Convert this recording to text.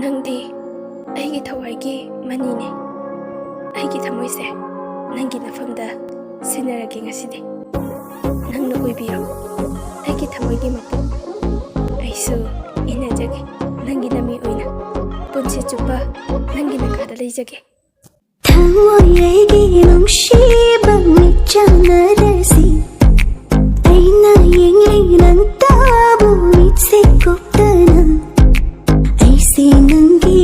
ꯅꯪꯗꯤ ꯑꯩꯒꯤ ꯊꯋꯥꯏꯒꯤ ꯃꯅꯤꯅꯦ. ꯑꯩꯒꯤ ꯊꯃꯣꯏꯁꯦ ꯅꯪꯒꯤ ꯅꯐꯝꯗ ꯁꯤꯟꯅꯔꯒꯦ ꯉꯁꯤꯗꯤ. ꯅꯪꯅ ꯑꯣꯏꯕꯤꯌꯣ ꯑꯩꯒꯤ ꯊꯃꯣꯏꯒꯤ ꯃꯄꯨ. ꯑꯩꯁꯨ ꯏꯟꯅꯖꯒꯦ ꯅꯪꯒꯤ ꯅꯃꯤ ꯑꯣꯏꯅ. ꯄꯨꯟꯁꯤ ꯆꯨꯞꯄ ꯅꯪꯒꯤ ꯅꯥꯀꯥꯗ ꯂꯩꯖꯒꯦ. ꯊꯃꯣꯏ ꯑꯩꯒꯤ ꯅꯨꯡꯁꯤꯕ ꯃꯤꯠꯆꯥꯟꯅꯔꯁꯤ. ꯑꯩꯅ ꯌꯦꯡꯂꯤ ꯅꯪꯇꯕꯨ ꯃꯤꯠꯁꯦ ꯀꯨꯞꯇꯅ. ꯑꯩꯁꯦ ꯅꯪꯒꯤ